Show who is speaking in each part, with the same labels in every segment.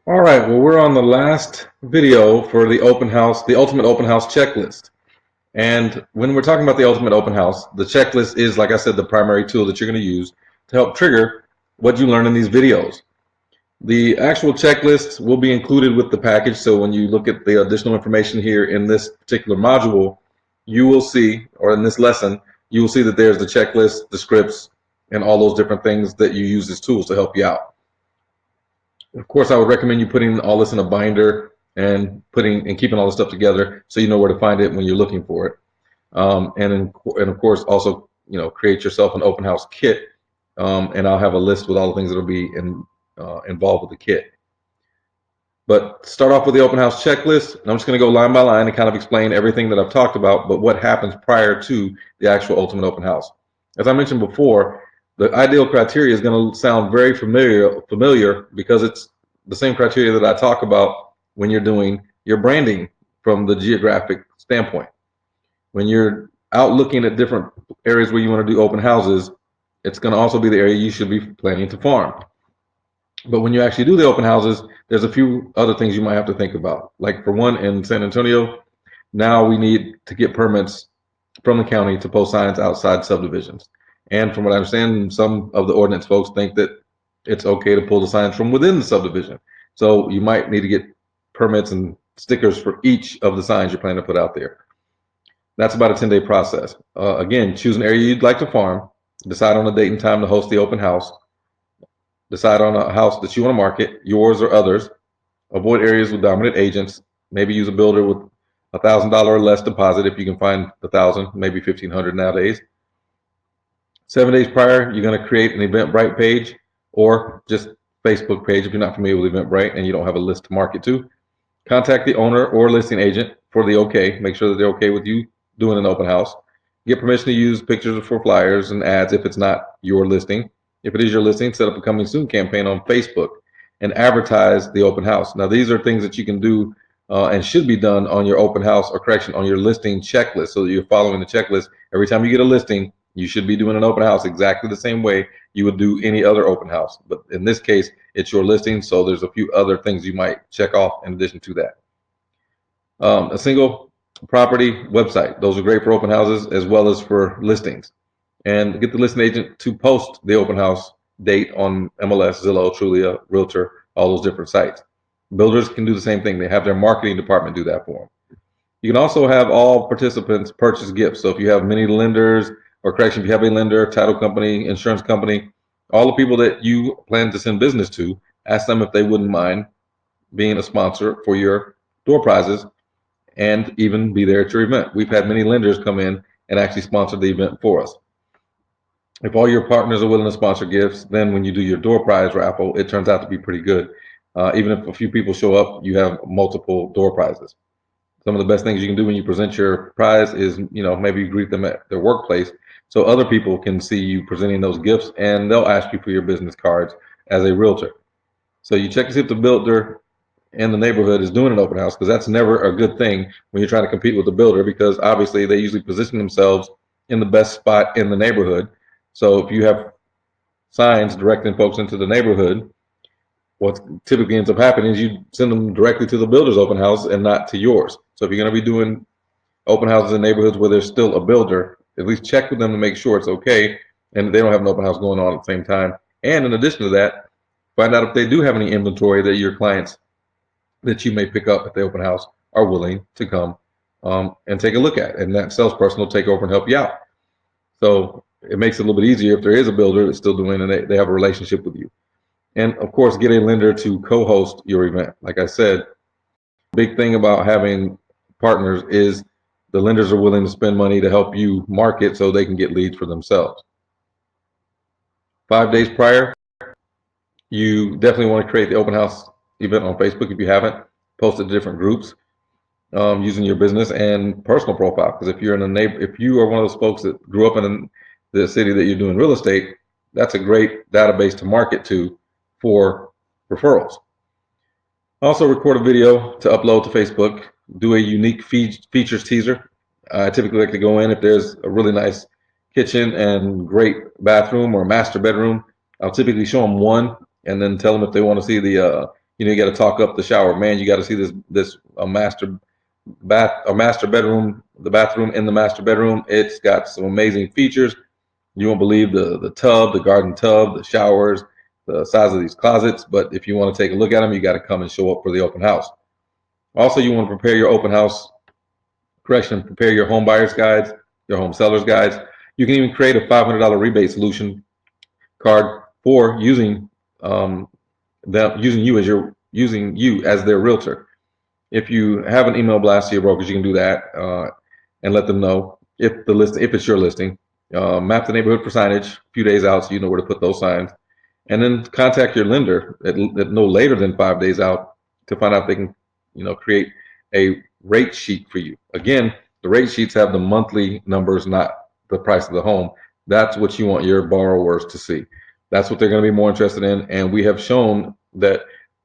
Speaker 1: All right, well, we're on the last video for the open house, the ultimate open house checklist. And when we're talking about the ultimate open house, the checklist is, like I said, the primary tool that you're going to use to help trigger what you learn in these videos. The actual checklist will be included with the package. So when you look at the additional information here in this particular module, you will see, or in this lesson, you will see that there's the checklist, the scripts, and all those different things that you use as tools to help you out. Of course, I would recommend you putting all this in a binder and keeping all the stuff together so you know where to find it when you're looking for it. And of course, also create yourself an open house kit, and I'll have a list with all the things that will be involved with the kit. But start off with the open house checklist. And I'm just going to go line by line and kind of explain everything that I've talked about, but what happens prior to the actual ultimate open house. As I mentioned before, the ideal criteria is going to sound very familiar because it's the same criteria that I talk about when you're doing your branding from the geographic standpoint. When you're out looking at different areas where you want to do open houses, it's going to also be the area you should be planning to farm. But when you actually do the open houses, there's a few other things you might have to think about. Like for one, in San Antonio, now we need to get permits from the county to post signs outside subdivisions. And from what I understand, some of the ordinance folks think that it's okay to pull the signs from within the subdivision. So you might need to get permits and stickers for each of the signs you're planning to put out there. That's about a 10-day process. Again, choose an area you'd like to farm, decide on a date and time to host the open house, decide on a house that you want to market, yours or others. Avoid areas with dominant agents. Maybe use a builder with $1,000 or less deposit if you can find $1,000, maybe $1,500 nowadays. 7 days prior, you're going to create an Eventbrite page or just Facebook page if you're not familiar with Eventbrite and you don't have a list to market to. Contact the owner or listing agent for the okay. Make sure that they're okay with you doing an open house. Get permission to use pictures for flyers and ads if it's not your listing. If it is your listing, set up a coming soon campaign on Facebook and advertise the open house. Now, these are things that you can do and should be done on your open house, or correction, on your listing checklist, so that you're following the checklist. Every time you get a listing, you should be doing an open house exactly the same way you would do any other open house. But in this case, it's your listing, so there's a few other things you might check off in addition to that. A single property website. Those are great for open houses as well as for listings. And get the listing agent to post the open house date on MLS, Zillow, Trulia, Realtor, all those different sites. Builders can do the same thing. They have their marketing department do that for them. You can also have all participants purchase gifts. So if you have many lenders, or correction, if you have a lender, title company, insurance company, all the people that you plan to send business to, ask them if they wouldn't mind being a sponsor for your door prizes and even be there at your event. We've had many lenders come in and actually sponsor the event for us. If all your partners are willing to sponsor gifts, then when you do your door prize raffle, it turns out to be pretty good. Even if a few people show up, you have multiple door prizes. Some of the best things you can do when you present your prize is, maybe you greet them at their workplace so other people can see you presenting those gifts, and they'll ask you for your business cards as a realtor. So you check to see if the builder in the neighborhood is doing an open house, because that's never a good thing when you're trying to compete with the builder, because obviously they usually position themselves in the best spot in the neighborhood. So if you have signs directing folks into the neighborhood, what typically ends up happening is you send them directly to the builder's open house and not to yours. So if you're going to be doing open houses in neighborhoods where there's still a builder, at least check with them to make sure it's okay and they don't have an open house going on at the same time. And in addition to that, find out if they do have any inventory that your clients that you may pick up at the open house are willing to come and take a look at. And that salesperson will take over and help you out. So it makes it a little bit easier if there is a builder that's still doing and they have a relationship with you. And of course, get a lender to co-host your event. Like I said, big thing about having partners is the lenders are willing to spend money to help you market so they can get leads for themselves. 5 days prior, you definitely want to create the open house event on Facebook if you haven't. Post it to different groups using your business and personal profile. Because if you're in a if you are one of those folks that grew up in the city that you're doing real estate, that's a great database to market to for referrals. Also record a video to upload to Facebook. Do a unique features teaser. I typically like to go in if there's a really nice kitchen and great bathroom or master bedroom. I'll typically show them one and then tell them if they want to see the You got to talk up the shower. Man, you got to see this master bedroom, the bathroom in the master bedroom. It's got some amazing features. You won't believe the tub, the garden tub, the showers, the size of these closets. But if you want to take a look at them, you got to come and show up for the open house. Also, you want to prepare your open house, prepare your home buyers guides, your home sellers guides. You can even create a $500 rebate solution card for um, using you as their realtor. If you have an email blast to your brokers, you can do that and let them know if it's your listing. Map the neighborhood for signage a few days out so you know where to put those signs, and then contact your lender at no later than 5 days out to find out if they can, create a rate sheet for you. Again, the rate sheets have the monthly numbers, not the price of the home. That's what you want your borrowers to see. That's what they're going to be more interested in, and we have shown that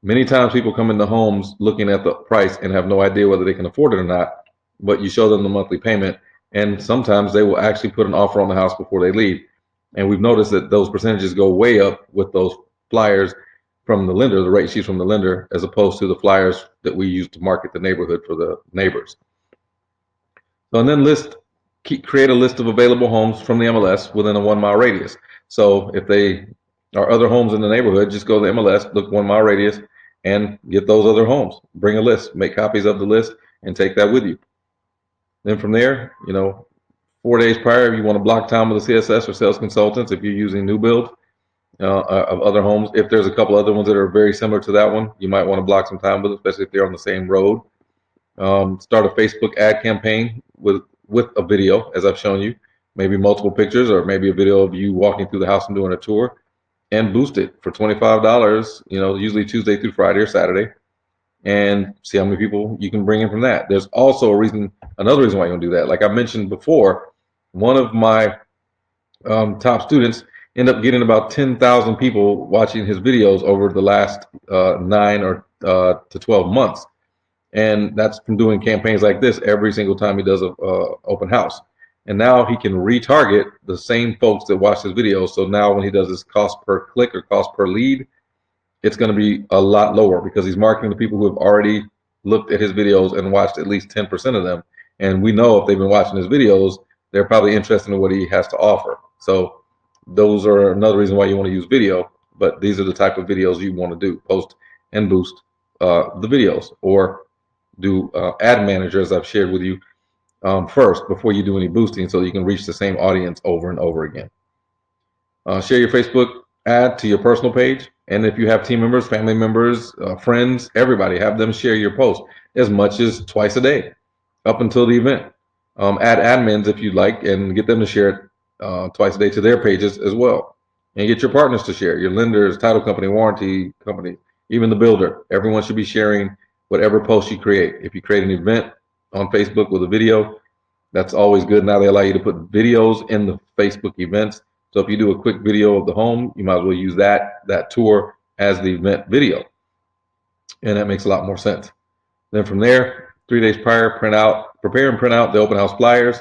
Speaker 1: many times people come into homes looking at the price and have no idea whether they can afford it or not, but you show them the monthly payment, and sometimes they will actually put an offer on the house before they leave. And we've noticed that those percentages go way up with those flyers from the lender, the rate sheets from the lender, as opposed to the flyers that we use to market the neighborhood for the neighbors. So, and then create a list of available homes from the MLS within a 1 mile radius. So if they are other homes in the neighborhood, just go to the MLS, look 1 mile radius, and get those other homes. Bring a list, make copies of the list, and take that with you. Then from there, 4 days prior, you want to block time with the CSS or sales consultants if you're using new build of other homes. If there's a couple other ones that are very similar to that one, you might want to block some time with, especially if they're on the same road. Start a Facebook ad campaign with a video, as I've shown you, maybe multiple pictures or maybe a video of you walking through the house and doing a tour, and boost it for $25. Usually Tuesday through Friday or Saturday, and see how many people you can bring in from that. There's also another reason why you want to do that. Like I mentioned before, one of my top students end up getting about 10,000 people watching his videos over the last 9 to 12 months. And that's from doing campaigns like this every single time he does a open house. And now he can retarget the same folks that watch his videos. So now when he does his cost per click or cost per lead, it's going to be a lot lower because he's marketing to people who have already looked at his videos and watched at least 10% of them. And we know if they've been watching his videos, they're probably interested in what he has to offer. So those are another reason why you want to use video. But these are the type of videos you want to do: post and boost the videos, or do ad manager, as I've shared with you, first before you do any boosting, so you can reach the same audience over and over again. Share your Facebook ad to your personal page, and if you have team members, family members, friends, everybody, have them share your post as much as twice a day up until the event. Add admins if you'd like, and get them to share it twice a day to their pages as well. And get your partners to share, your lenders, title company, warranty company, even the builder. Everyone should be sharing whatever post you create. If you create an event on Facebook with a video, that's always good. Now they allow you to put videos in the Facebook events. So if you do a quick video of the home, you might as well use that tour as the event video. And that makes a lot more sense. Then from there, 3 days prior, prepare and print out the open house flyers.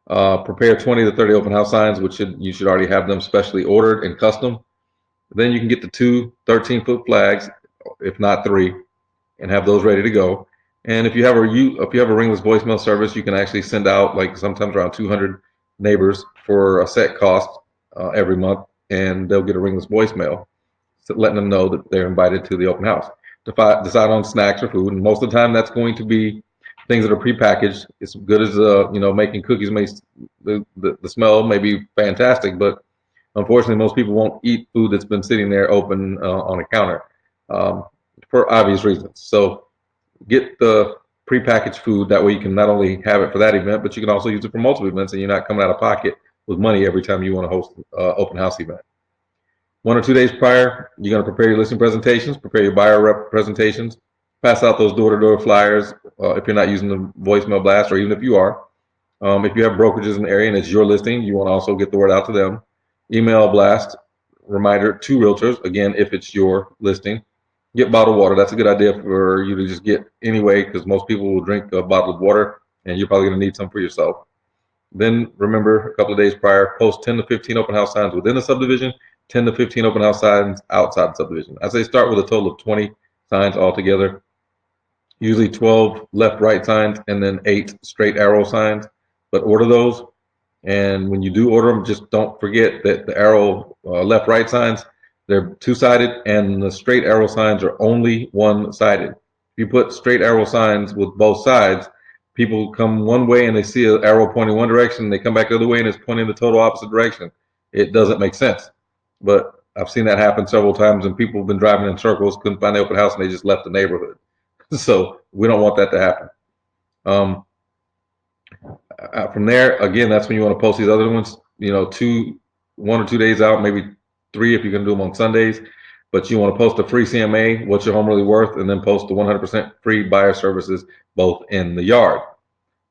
Speaker 1: Prepare 20 to 30 open house signs, which you should already have them specially ordered and custom. Then you can get the 2 13-foot flags, if not 3, and have those ready to go. And if you have a ringless voicemail service, you can actually send out like sometimes around 200 neighbors for a set cost every month, and they'll get a ringless voicemail, letting them know that they're invited to the open house. Decide on snacks or food, and most of the time that's going to be things that are prepackaged. It's good as making cookies. The smell may be fantastic, but unfortunately most people won't eat food that's been sitting there open on a counter for obvious reasons. So get the prepackaged food. That way you can not only have it for that event, but you can also use it for multiple events, and you're not coming out of pocket with money every time you want to host an open house event. 1 or 2 days prior, you're going to prepare your listing presentations, prepare your buyer rep presentations, pass out those door-to-door flyers if you're not using the voicemail blast, or even if you are. If you have brokerages in the area and it's your listing, you want to also get the word out to them. Email blast reminder to realtors, again, if it's your listing. Get bottled water. That's a good idea for you to just get anyway, because most people will drink a bottle of water, and you're probably going to need some for yourself. Then remember, a couple of days prior, post 10 to 15 open house signs within the subdivision, 10 to 15 open house signs outside the subdivision. I say start with a total of 20, signs altogether. Usually 12 left-right signs and then 8 straight arrow signs. But order those, and when you do order them, just don't forget that the arrow left-right signs, they're two-sided, and the straight arrow signs are only one-sided. If you put straight arrow signs with both sides, people come one way and they see an arrow pointing one direction, and they come back the other way and it's pointing the total opposite direction. It doesn't make sense. But I've seen that happen several times, and people have been driving in circles, couldn't find the open house, and they just left the neighborhood. So we don't want that to happen. Um, from there, again, that's when you want to post these other ones, 1 or 2 days out, maybe 3 if you're going to do them on Sundays. But you want to post a free CMA, what's your home really worth, and then post the 100% free buyer services both in the yard.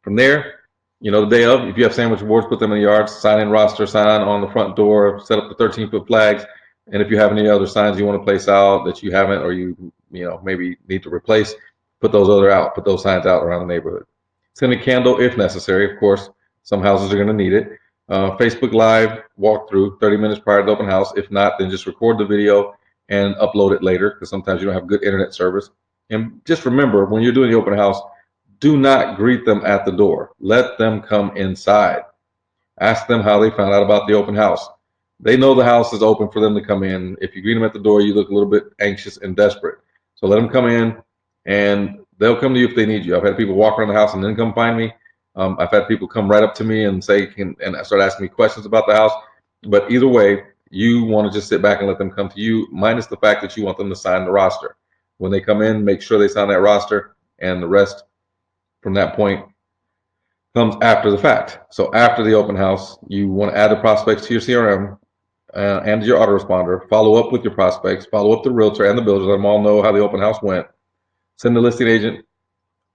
Speaker 1: From there, the day of, if you have sandwich boards, put them in the yard, sign in roster sign on the front door, set up the 13-foot flags. And if you have any other signs you want to place out that you haven't, or you maybe need to replace, put those signs out around the neighborhood. Send a candle if necessary. Of course, some houses are going to need it. Facebook Live walkthrough 30 minutes prior to the open house. If not, then just record the video and upload it later, because sometimes you don't have good internet service. And just remember, when you're doing the open house, do not greet them at the door. Let them come inside. Ask them how they found out about the open house. They know the house is open for them to come in. If you greet them at the door, you look a little bit anxious and desperate. So let them come in, and they'll come to you if they need you. I've had people walk around the house and then come find me. I've had people come right up to me and say, and start asking me questions about the house. But either way, you want to just sit back and let them come to you, minus the fact that you want them to sign the roster. When they come in, make sure they sign that roster, and the rest from that point comes after the fact. So after the open house, you want to add the prospects to your CRM and your autoresponder. Follow up with your prospects. Follow up the realtor and the builders. Let them all know how the open house went. Send the listing agent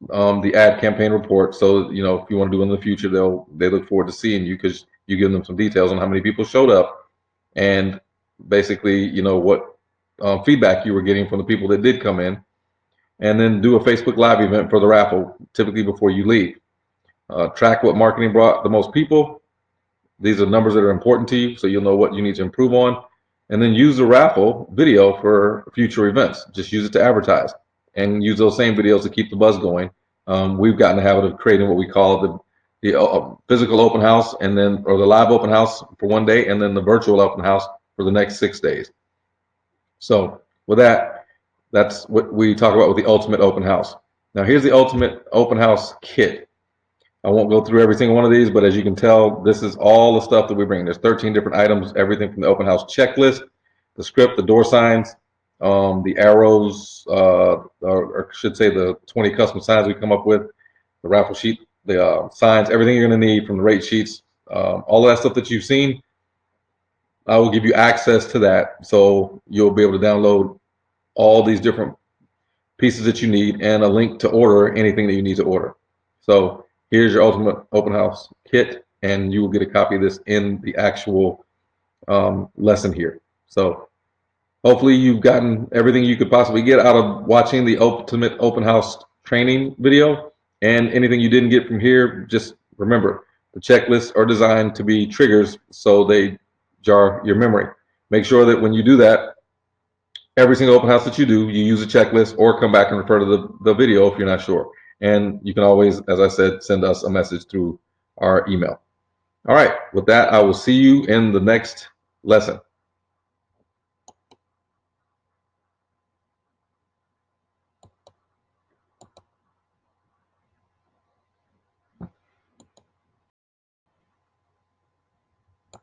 Speaker 1: the ad campaign report. So if you want to do it in the future, they look forward to seeing you, because you give them some details on how many people showed up, and basically what feedback you were getting from the people that did come in. And then do a Facebook Live event for the raffle, typically before you leave. Track what marketing brought the most people. These are numbers that are important to you, so you'll know what you need to improve on. And then use the raffle video for future events. Just use it to advertise, and use those same videos to keep the buzz going. We've gotten the habit of creating what we call the physical open house, or the live open house for one day, and then the virtual open house for the next 6 days. So with that, that's what we talk about with the ultimate open house. Now here's the ultimate open house kit. I won't go through every single one of these, but as you can tell, this is all the stuff that we bring. There's 13 different items, everything from the open house checklist, the script, the door signs, the arrows, or should say the 20 custom signs we come up with, the raffle sheet, the signs, everything you're going to need from the rate sheets, all of that stuff that you've seen. I will give you access to that, so you'll be able to download all these different pieces that you need, and a link to order anything that you need to order. So here's your ultimate open house kit, and you will get a copy of this in the actual lesson here. So hopefully you've gotten everything you could possibly get out of watching the ultimate open house training video, and anything you didn't get from here, just remember, the checklists are designed to be triggers, so they jar your memory. Make sure that when you do that, every single open house that you do, you use a checklist, or come back and refer to the video if you're not sure. And you can always, as I said, send us a message through our email. All right, with that, I will see you in the next lesson.